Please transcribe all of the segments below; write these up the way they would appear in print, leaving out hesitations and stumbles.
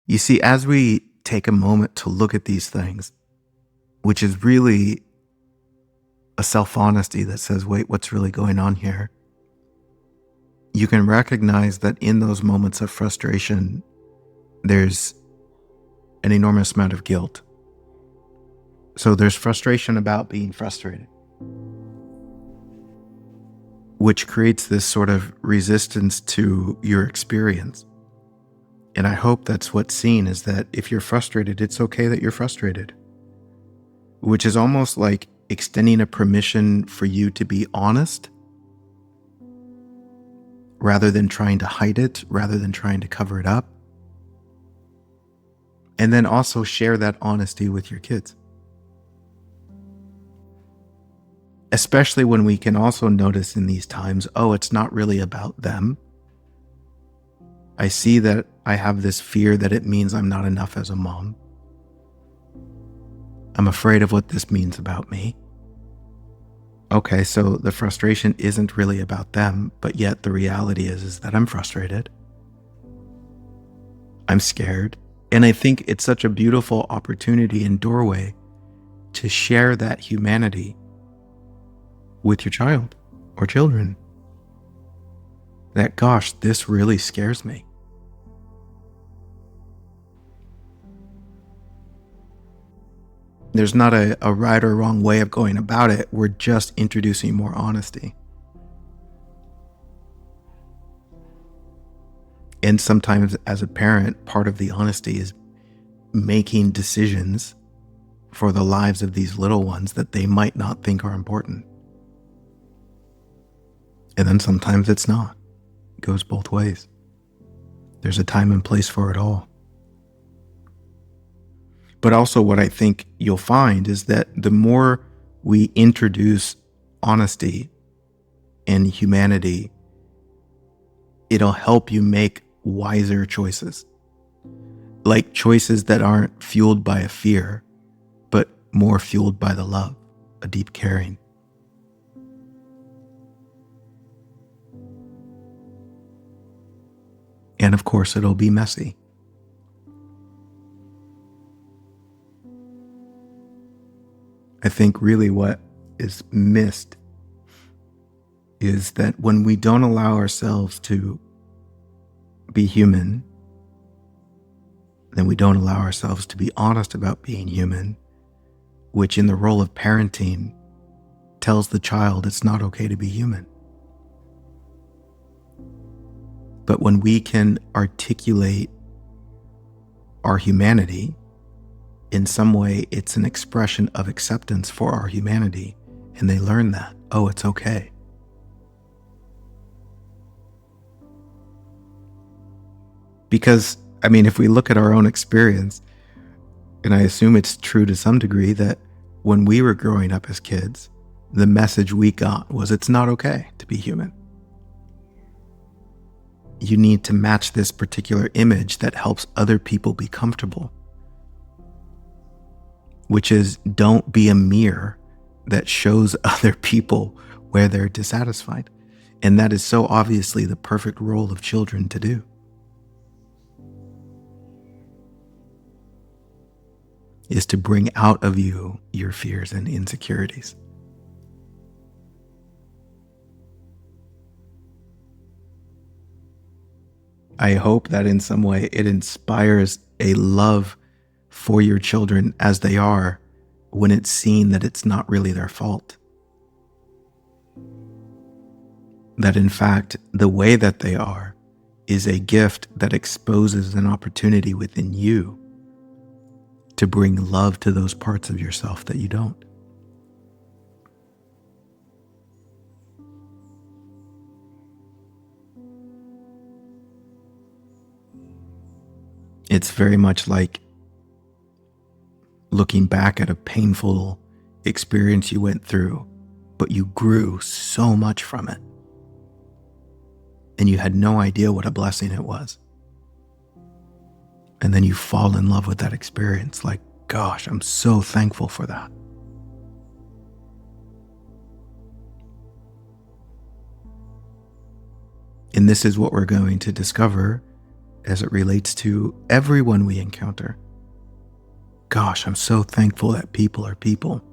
You see, as we take a moment to look at these things, which is really a self honesty that says, wait, what's really going on here? You can recognize that in those moments of frustration, there's an enormous amount of guilt. So there's frustration about being frustrated, which creates this sort of resistance to your experience. And I hope that's what's seen, is that if you're frustrated, it's okay that you're frustrated, which is almost like extending a permission for you to be honest rather than trying to hide it, rather than trying to cover it up. And then also share that honesty with your kids, especially when we can also notice in these times, oh, it's not really about them. I see that I have this fear that it means I'm not enough as a mom. I'm afraid of what this means about me. Okay, so the frustration isn't really about them, but yet the reality is that I'm frustrated. I'm scared. And I think it's such a beautiful opportunity and doorway to share that humanity with your child or children. That, gosh, this really scares me. There's not a right or wrong way of going about it. We're just introducing more honesty. And sometimes as a parent, part of the honesty is making decisions for the lives of these little ones that they might not think are important. And then sometimes it's not. It goes both ways. There's a time and place for it all. But also what I think you'll find is that the more we introduce honesty and humanity, it'll help you make wiser choices. Like choices that aren't fueled by a fear, but more fueled by the love, a deep caring. And of course, it'll be messy. I think really what is missed is that when we don't allow ourselves to be human, then we don't allow ourselves to be honest about being human, which in the role of parenting tells the child it's not okay to be human. But when we can articulate our humanity, in some way, it's an expression of acceptance for our humanity. And they learn that, oh, it's okay. Because, I mean, if we look at our own experience, and I assume it's true to some degree, that when we were growing up as kids, the message we got was it's not okay to be human. You need to match this particular image that helps other people be comfortable, which is don't be a mirror that shows other people where they're dissatisfied. And that is so obviously the perfect role of children to do. Is to bring out of you your fears and insecurities. I hope that in some way it inspires a love for your children as they are, when it's seen that it's not really their fault. That in fact, the way that they are is a gift that exposes an opportunity within you to bring love to those parts of yourself that you don't. It's very much like looking back at a painful experience you went through, but you grew so much from it. And you had no idea what a blessing it was. And then you fall in love with that experience. Like, gosh, I'm so thankful for that. And this is what we're going to discover as it relates to everyone we encounter. Gosh, I'm so thankful that people are people.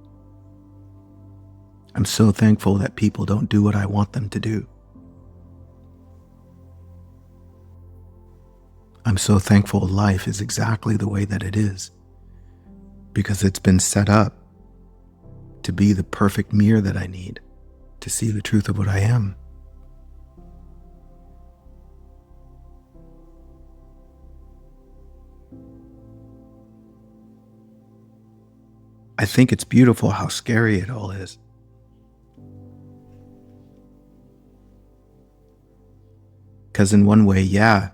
I'm so thankful that people don't do what I want them to do. I'm so thankful life is exactly the way that it is, because it's been set up to be the perfect mirror that I need to see the truth of what I am. I think it's beautiful how scary it all is. Because in one way, yeah,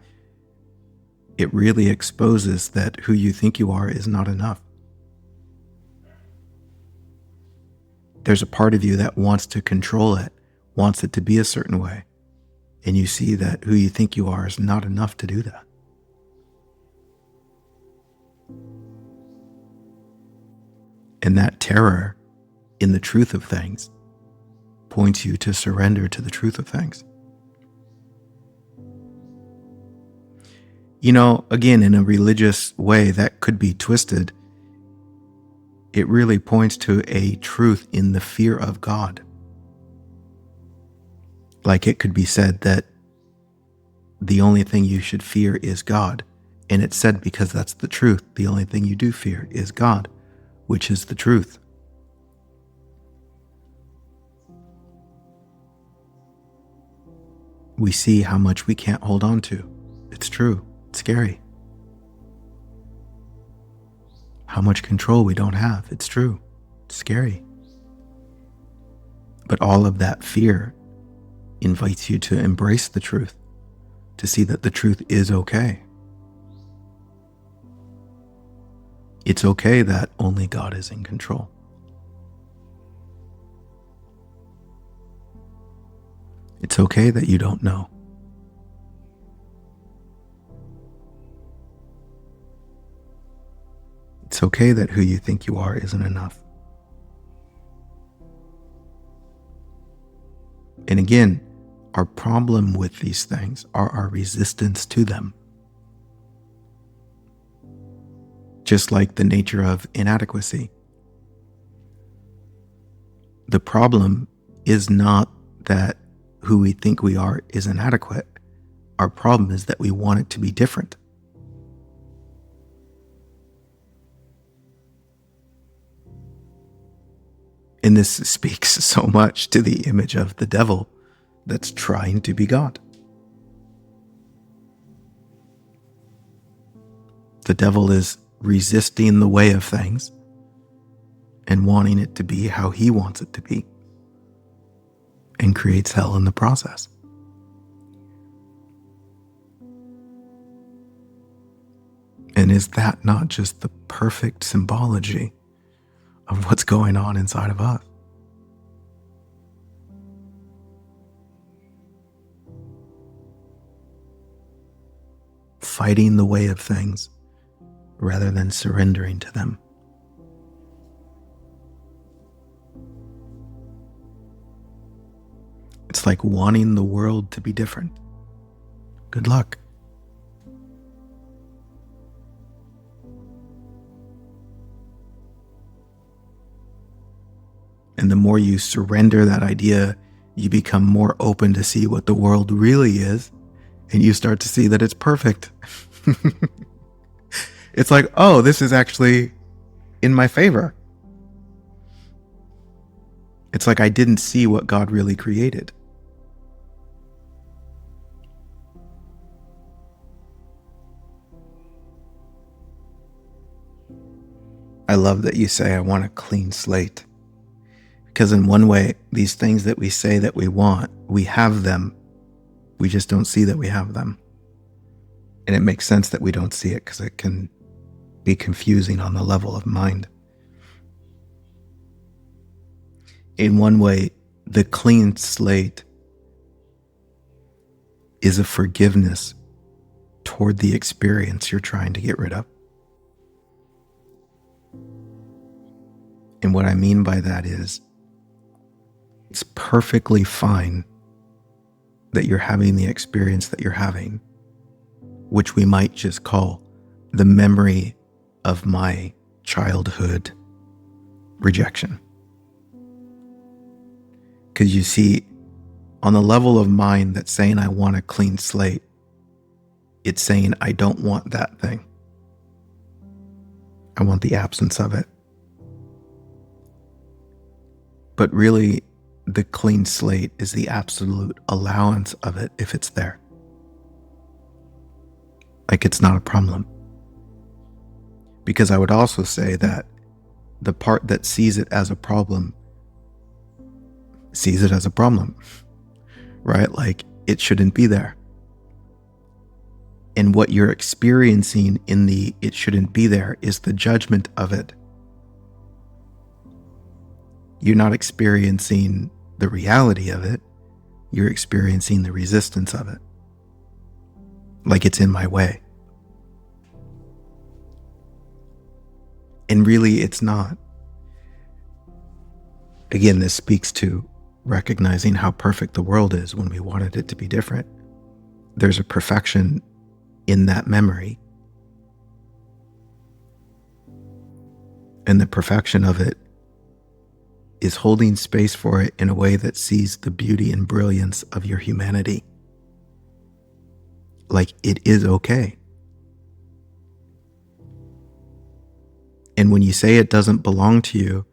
it really exposes that who you think you are is not enough. There's a part of you that wants to control it, wants it to be a certain way. And you see that who you think you are is not enough to do that. And that terror in the truth of things points you to surrender to the truth of things. You know, again, in a religious way that could be twisted, it really points to a truth in the fear of God. Like it could be said that the only thing you should fear is God. And it's said because that's the truth. The only thing you do fear is God, which is the truth. We see how much we can't hold on to. It's true. It's scary. How much control we don't have. It's true. It's scary. But all of that fear invites you to embrace the truth, to see that the truth is okay. It's okay that only God is in control. It's okay that you don't know. It's okay that who you think you are isn't enough. And again, our problem with these things are our resistance to them. Just like the nature of inadequacy. The problem is not that who we think we are is inadequate. Our problem is that we want it to be different. And this speaks so much to the image of the devil that's trying to be God. The devil is resisting the way of things and wanting it to be how he wants it to be, and creates hell in the process. And is that not just the perfect symbology of what's going on inside of us? Fighting the way of things rather than surrendering to them. It's like wanting the world to be different. Good luck. And the more you surrender that idea, you become more open to see what the world really is, and you start to see that it's perfect. It's like, oh, this is actually in my favor. It's like I didn't see what God really created. I love that you say, I want a clean slate. Because in one way, these things that we say that we want, we have them. We just don't see that we have them. And it makes sense that we don't see it because it can be confusing on the level of mind. In one way, the clean slate is a forgiveness toward the experience you're trying to get rid of. And what I mean by that is, it's perfectly fine that you're having the experience that you're having. which we might just call the memory of my childhood rejection. Because you see, on the level of mind that's saying I want a clean slate, it's saying I don't want that thing. I want the absence of it. But really, the clean slate is the absolute allowance of it if it's there. Like, it's not a problem. Because I would also say that the part that sees it as a problem sees it as a problem, right? Like, it shouldn't be there. And what you're experiencing in the it shouldn't be there is the judgment of it. You're not experiencing the reality of it. You're experiencing the resistance of it. Like, it's in my way. And really, it's not. Again, this speaks to recognizing how perfect the world is when we wanted it to be different. There's a perfection in that memory. And the perfection of it is holding space for it in a way that sees the beauty and brilliance of your humanity. Like, it is okay. And when you say it doesn't belong to you,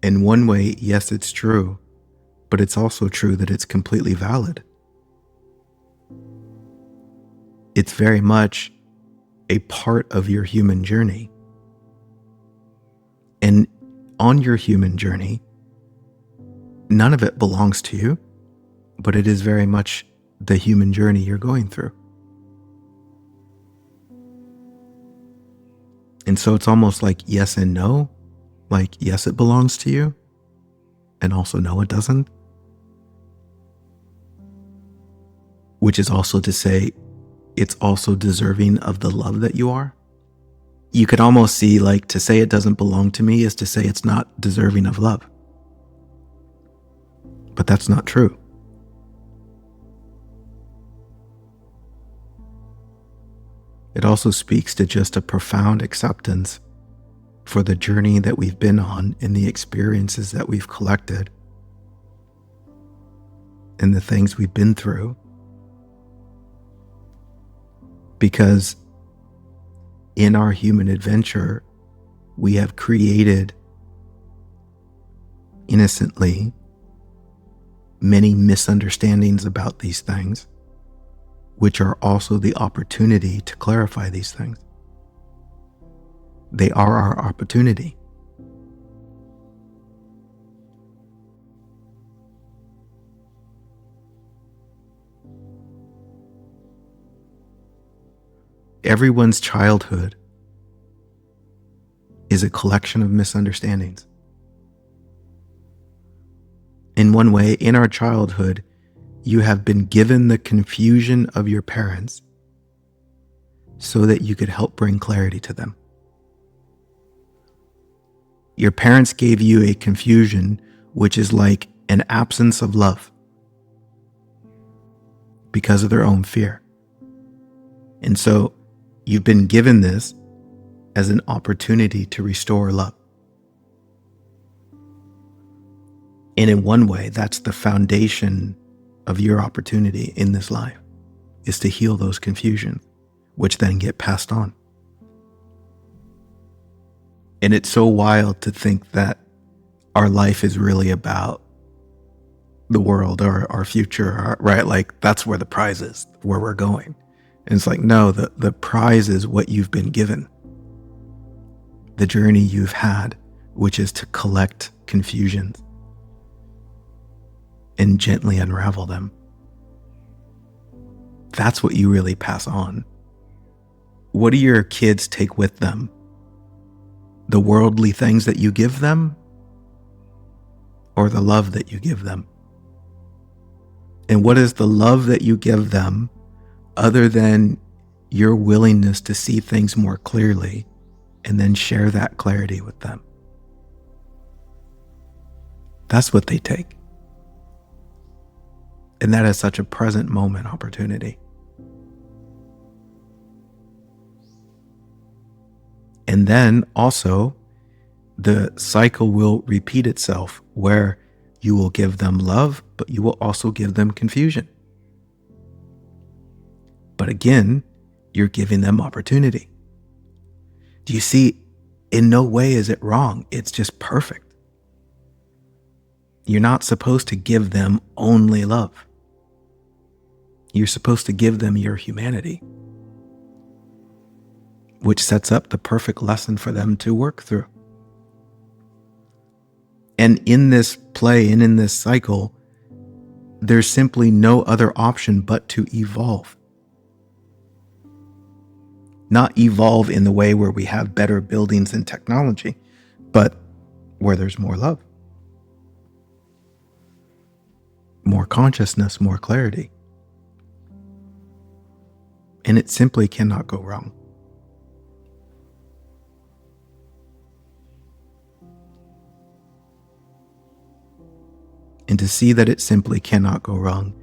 in one way, yes, it's true, but it's also true that it's completely valid. It's very much a part of your human journey. And on your human journey, none of it belongs to you, but it is very much the human journey you're going through. And so it's almost like yes and no. Like, yes, it belongs to you, and also no, it doesn't. Which is also to say, it's also deserving of the love that you are. You could almost see, like, to say it doesn't belong to me is to say it's not deserving of love. But that's not true. It also speaks to just a profound acceptance for the journey that we've been on and the experiences that we've collected and the things we've been through. Because in our human adventure, we have created innocently many misunderstandings about these things, which are also the opportunity to clarify these things. They are our opportunity. Everyone's childhood is a collection of misunderstandings. In one way, in our childhood, you have been given the confusion of your parents so that you could help bring clarity to them. Your parents gave you a confusion, which is like an absence of love because of their own fear. And so you've been given this as an opportunity to restore love. And in one way, that's the foundation of your opportunity in this life, is to heal those confusions, which then get passed on. And it's so wild to think that our life is really about the world or our future, right? Like, that's where the prize is, where we're going. And it's like, no, the prize is what you've been given. The journey you've had, which is to collect confusions and gently unravel them. That's what you really pass on. What do your kids take with them? The worldly things that you give them, or the love that you give them? And what is the love that you give them other than your willingness to see things more clearly and then share that clarity with them? That's what they take. And that is such a present moment opportunity. And then also the cycle will repeat itself where you will give them love, but you will also give them confusion. But again, you're giving them opportunity. Do you see? In no way is it wrong. It's just perfect. You're not supposed to give them only love. You're supposed to give them your humanity, which sets up the perfect lesson for them to work through. And in this play and in this cycle, there's simply no other option but to evolve. Not evolve in the way where we have better buildings and technology, but where there's more love, more consciousness, more clarity. And it simply cannot go wrong. And to see that it simply cannot go wrong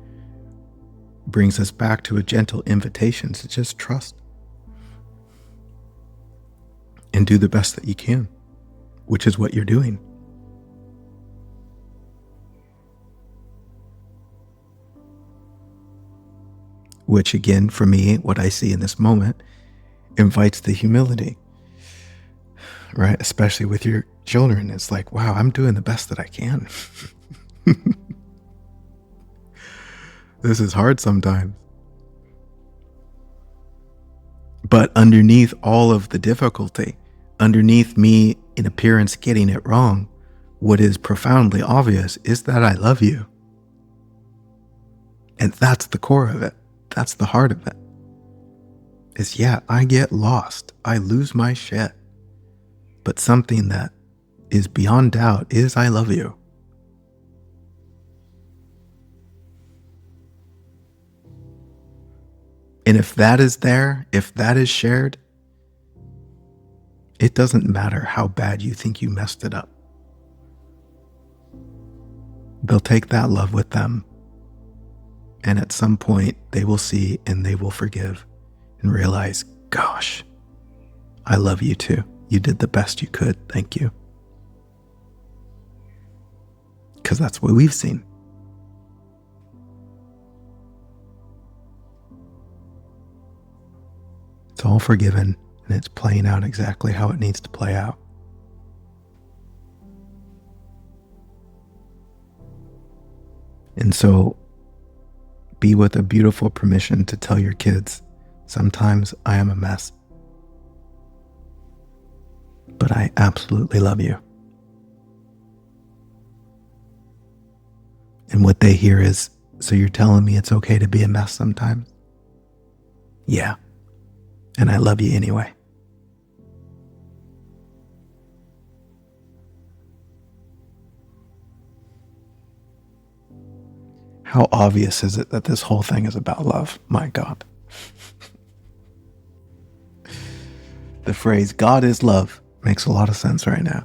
brings us back to a gentle invitation to just trust and do the best that you can, which is what you're doing. Which again, for me, what I see in this moment invites the humility, right? Especially with your children. It's like, wow, I'm doing the best that I can. This is hard sometimes. But underneath all of the difficulty, underneath me in appearance getting it wrong, what is profoundly obvious is that I love you. And that's the core of it. That's the heart of it. Is yeah, I get lost. I lose my shit. But something that is beyond doubt is I love you. And if that is there, if that is shared, it doesn't matter how bad you think you messed it up. They'll take that love with them. And at some point, they will see and they will forgive and realize, gosh, I love you too. You did the best you could. Thank you. Because that's what we've seen. It's all forgiven, and it's playing out exactly how it needs to play out. And so be with a beautiful permission to tell your kids, sometimes I am a mess, but I absolutely love you. And what they hear is, so you're telling me it's okay to be a mess sometimes? Yeah. And I love you anyway. How obvious is it that this whole thing is about love? My God. The phrase, God is love, makes a lot of sense right now.